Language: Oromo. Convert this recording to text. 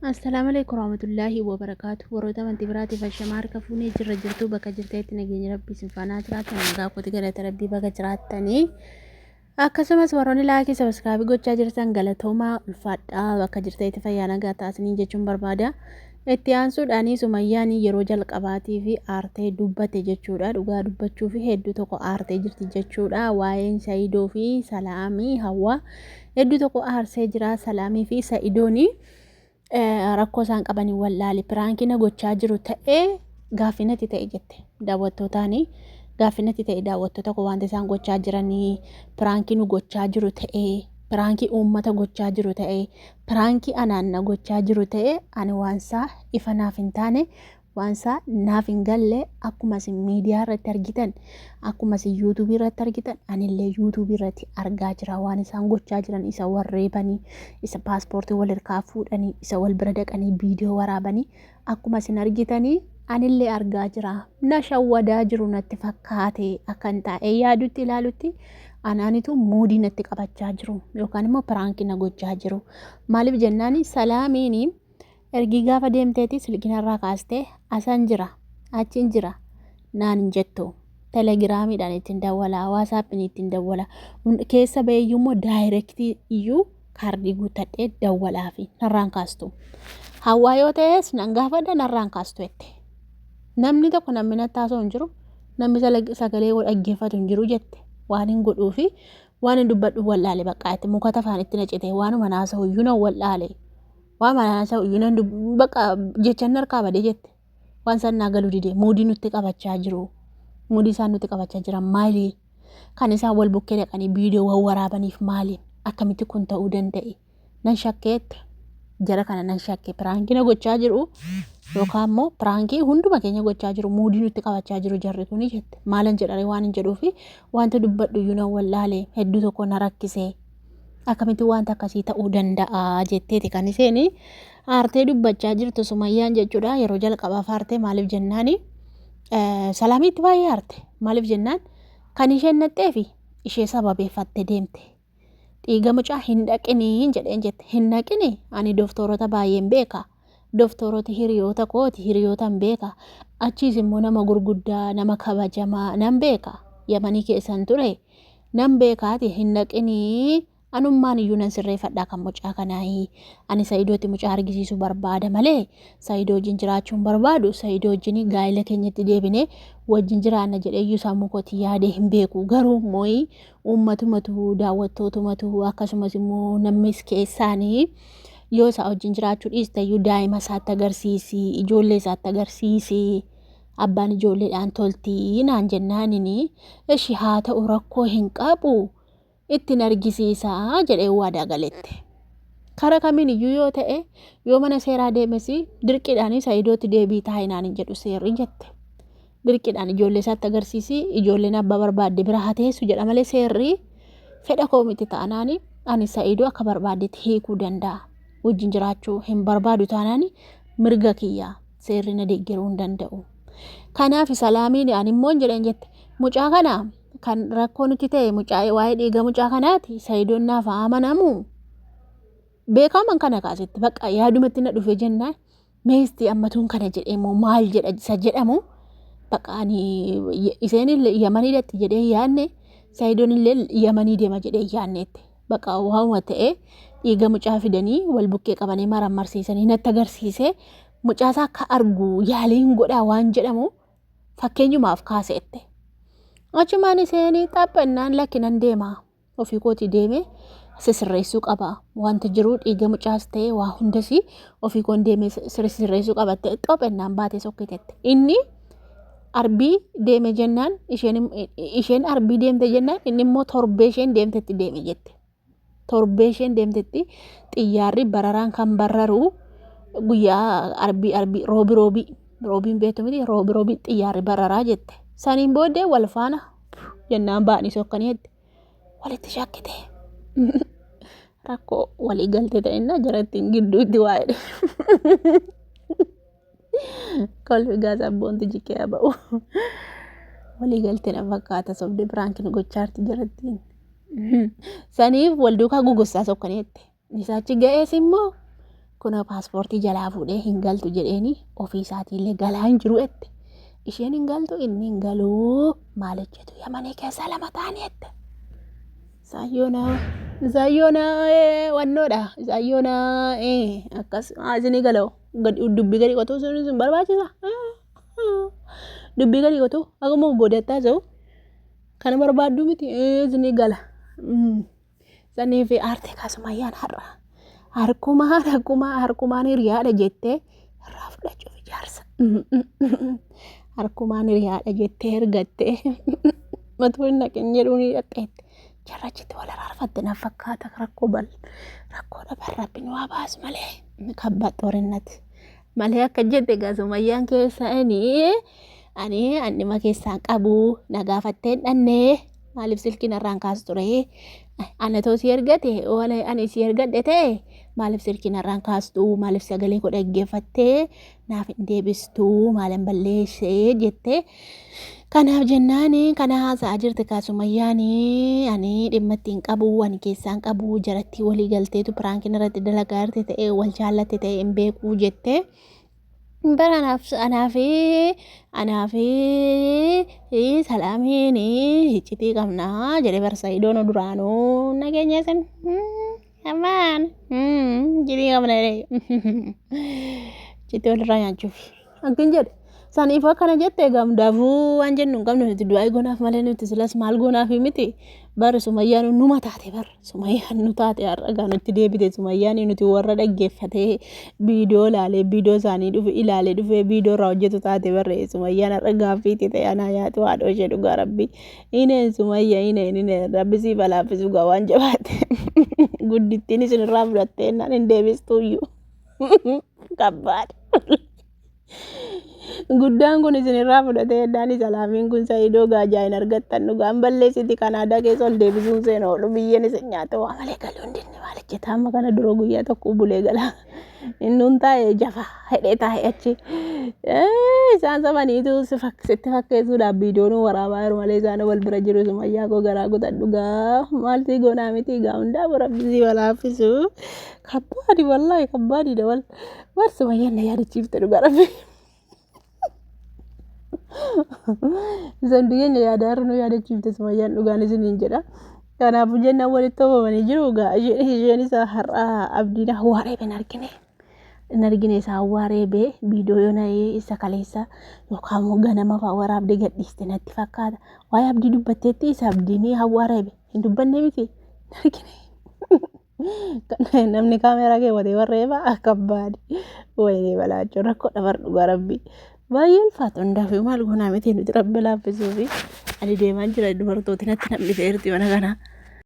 Assalamualaikum warahmatullahi wabarakatuh. Warahmatullahi amantii biraatiif ashamaa harka fuunee jirra jirtu bakka jirteetti nageenya rabbii sinfaanaa jiraatan nagaa kooti galata rabbii bakka jiraattanii akkasumas warroonni laakii sabaskaabii gochaa jirtan galatoomaa ulfaadhaa bakka jirteetti fayyaa nagaa taasisanii jechuun barbaada. Itti aansuudhaanii sumayyaanii yeroo jalqabaatii fi aartee dubbate jechuudha. Dhugaa dubbachuu fi hedduu tokko aartee jirti jechuudha. Waa'een Saidoo fi Salaamii Hawwaa hedduu tokko aarsee jira. Salaamii fi Saidoonii rakkoo isaan qabanii wallaali piraankina gochaa jiru ta'ee gaaffinatti ta'e jette daawwattootaani gaaffinatti ta'e daawwattoota ko wanta isaan gochaa jiranii piraankinu gochaa jiru ta'ee piraankii uummata gochaa jiru ta'ee piraankii anaanna gochaa jiru ta'ee ani waansaa ifa naaf hin taane waansaa naaf hin galle akkuma isin miidiyaa irratti argitan akkuma isin yuutuubii irratti argitan anillee yuutuubii irratti argaa jira waan isaan gochaa jiran isa warreebanii isa paaspoortii wal hirkaa fuudhanii isa wal bira dhaqanii viidiyoo waraabanii akkuma isin argitanii anillee argaa jira na shawwadaa jiru natti fakkaate akkan taa'ee yaadutti ilaalutti anaanitu muudii natti qabachaa jiru yookaan immoo piraankina gochaa jiru maaliif jennaani Salaamiini ergi gaafa deemteeti silkinarraa kaastee asan jira achiin jira naan hin jettu telegiraamiidhaan ittiin dawwala waasaappiin ittiin dawwala keessa baheeyyuu immoo daayirektii iyyuu kaardii guuttadhee dawwalaa fi narraan kaastu Hawwaa yoo ta'es nan gaafadha narraan kaastu jette namni tokko namni nattaasoo hin jiru namni sagalee dhaggeeffatu hin jiru jette waan hin godhuu fi waan hin dubbadhu wallaale baqqaatti mukata afaan itti nacite waanuma naasa'u iyyuu nan wallaale waan naasa'u iyyuu nan bakka jechan harkaa badee jette waan sannaa galuu dide muudii nutti qabachaa jiru muudii isaan nutti qabachaa jiran maali kan isaan wal bukkee dhaqanii viidiyoo waraabaniif maali akkamitti kun ta'uu danda'e nan shakkeette jara kana nan shakke piraankina gochaa jiru yookaan immoo piraankii hunduma keenya gochaa jiru muudii nutti qabachaa jiru jarri kuni jette maalan jedhare waan hin jedhuu fi wanta dubbadhu iyyuu nan wallaale hedduu tokko na rakkise akkamitti wanta akkasii ta'uu danda'a jetteeti kan isheen aartee dubbachaa jirtu Sumayyaan jechuudha yeroo jalqabaaf aartee maaliif jennaani Salaamiitti baay'ee aarte maaliif jennaan kan isheen naxxee fi ishee sababeeffatte deemte dhiiga mucaa hin dhaqinii jedheen jette hin dhaqini ani dooftorota baay'een beeka dooftorota hiriyoota kooti hiriyootan beeka achiis immoo nama gurguddaa nama kabajamaa nan beeka Yamanii keessan ture nan beekaati hin dhaqinii anummaan iyyuu nan sirreeffadhaa kan mucaa kanaayi ani Saidootti mucaa argisiisuu barbaada malee Saidoo wajjin jiraachuun barbaadu Saidoo wajjin gaa'ela keenyatti deebinee wajjin jiraanna jedhee iyyuu sammuu kootii yaadee hin beeku garuu mooyi uummatumatu daawwattootumatu akkasumas immoo namnis keessaanii yoo isaa wajjin jiraachuu dhiiste iyyuu daa'ima isaatti agarsiisi ijoollee isaatti agarsiisi abbaan ijoolleedhaan toltii naan jennaanini ishi haa ta'u rakkoo hin qabu ittiin argisiisaa jedhee waadaa galette kara kamiin iyyuu yoo ta'e yoo mana seeraa deemes dirqiidhaan Saidootti deebii taa'inaan hin jedhu seerri jette dirqiidhaan ijoollee isaatti agarsiisi ijoolleen abbaa barbaadde bira hateessu jedha malee seerri fedha koo miti ta'anaani ani Saidoo akka barbaaddetti hiikuu danda'a wajjin jiraachuu hin barbaadu taanaan mirga kiyyaa seerri na deeggaruu hin danda'u kanaaf Salaamiin ani immoo jedheen jette mucaa kana kan rakkoo nuti ta'e mucaa waa'ee dhiiga mucaa kanaati Saidoon naaf amanamu beekaman kana kaasetti bakka yaadumatti na dhufe jennaan meestii ammatuun kana jedhee moo maal jedha isa jedhamu bakka ani isheen Yamanii dhatti jedhee yaadne Saidoon illee Yamanii deema jedhee yaadneetti bakka waanuma ta'e dhiiga mucaa fidanii wal bukkee qabanii marmarsiisanii natti agarsiise mucaasaa akka argu yaaliin godhaa waan jedhamu fakkeenyumaaf kaaseette achumaan isheen xaaphannaan lakkinan deema ofii kooti deeme sirreessuu qaba wanta jiru dhiiga mucaas ta'e waa hundas ofii koon deeme sirreessuu qabatte xaaphannaan baatee sokkiteette inni arbii deeme jennaan isheen arbii deemte jennaan inni immoo torbee isheen deemtetti deeme jette torbee isheen deemtetti xiyyaarri bararaan kan barraru guyyaa arbii roobiin beektu miti roobii xiyyaarri bararaa jette saniin booddee wal faana jennaan ba'anii sokkaniitti walitti shakkite rakkoo walii galte ta'inna jarattiin gidduutti waa'ee kolfi gaasa boonti jikkee ba'u walii galte na fakkaata sobde piraankii gochaarti jarattiin saniif wal duukaa gugussaa sokkaniitti isaachi ga'ees immoo kun paaspoortii jalaa fuudhee hin galtu jedheeni ofii isaatiillee galaa hin jiru ette. Isheen hin galtu inni hin galuu maal hojjetu Yamanii keessa lama ta'anii ette. Zaayyoona wannoodha. Zaayyoona akkas isinii galoo dubbii gadi qotuu sun barbaachisa. Dubbii gadi qotuu akkuma godhattaa jiru kana barbaaddu miti isinii gala. Sanii fi aartee kaasumayyaan har'a harkumaan hiriyaadha jettee irraa fudhachuuf ijaarsa. Harkumaan hiriyaadha jettee ergattee matuu hin naqin jedhuun hidhatteetti. Jarrachitti wal araarfatte na fakkaata rakkoo dhaban rabbiin waa baas malee kabbaa xoorinati malee akka jette kaasumayyaan keessanii annima keessaan qabu na gaafattee dhannee maaliif silkiin irraan kaasu ture anatoo si ergate ani si ergadhe ta'e maaliif silkiin irraan kaastu maaliif sagalee koo dhaggeeffattee naaf hin deebistu maaliin balleessee jette. Kanaaf jennaan kana haasa'aa jirti kaasumayyaan ani dhimma ittiin qabu ani keessaan qabu jaratti walii galteetu piraankiin irratti dalagaa jirti ta'e wal jaallatte ta'e hin beekuu jette. Bara anaafi salaamiin iccitii qabnaa jedhe Barsaayidoon duraanuu nageenya isin amaan iccitii qabna iccitii walirraa nyaachuuf akkin jedhe. Saniif akkana jettee gamdaafuu waan jennu hin qabnu nuti du'aa goonaaf malee nuti silas maal goonaaf miti. Bara Sumayyaan numa taate Sumayyaan nu taate har'a nutti deebite Sumayyaan nuti warra dhaggeeffatee viidiyoo ilaalee viidiyoo isaanii ilaalee dhufee viidiyoo irraa hojjetu taate barre Sumayyaan har'a gaaffiitti ta'e anaa nyaatu haadha ishee dhugaa rabbi. Ineen Sumayyaa rabbi siif alaaffisu gaa waan jabaate guddittiin isin irraa fudhattee naan hin deebistuuyyuu kabbaadha. Guddaan kun isin irraa fudhatee daani salaamiin kun Saayidoo gaajaa hin argattan dhugaan balleessiti Kanaadaa keessa ol deebisuun seen oolu biyyeen isin nyaata waa malee galuu hin dinne maal hojjetaa amma kana dura guyyaa tokko bulee galaa innuun taa'ee jafa hidhee taa'ee achi isaan samaniitu sitti fakkeessuudhaaf viidiyoon waraabaa jiru malee isaan wal bira jiru Sumayyaa koo garaa guutan dhugaa maaltii goonaa miti gaa hundaa birabbisii walaaffisu kabbaadi wallaahi kabbaadiidha wal Sumayyaan na yaadachiifte dhugaa rabbi. Isaan dhiyeenya yaadaarra nu yaadachiifte Sumayyaan dhugaan isiniin jedha. Kanaafuu jennaan walitti oofamanii jiru gaa isheen isaa har'a abdiin hawwaaree hin argine isaa hawwaaree bee viidiyoo yoona isa kaleessa yookaan ganama fa'aa waraabdee gadhiiste natti fakkaata. Waa'ee abdii dubbatteetti isa abdiin hawwaaree hin dubbanne miti hin argine. Namni kaameeraa keewwatee warreefaa kabbaadi wayinee balaachuu rakkoo dhabar dhugaa rabbi. Baay'ee ulfaata hundaafuu maal goonaa miti nuti rabbi laaffisuu fi ani deemaa jira dubartooti natti namni feerti mana kana.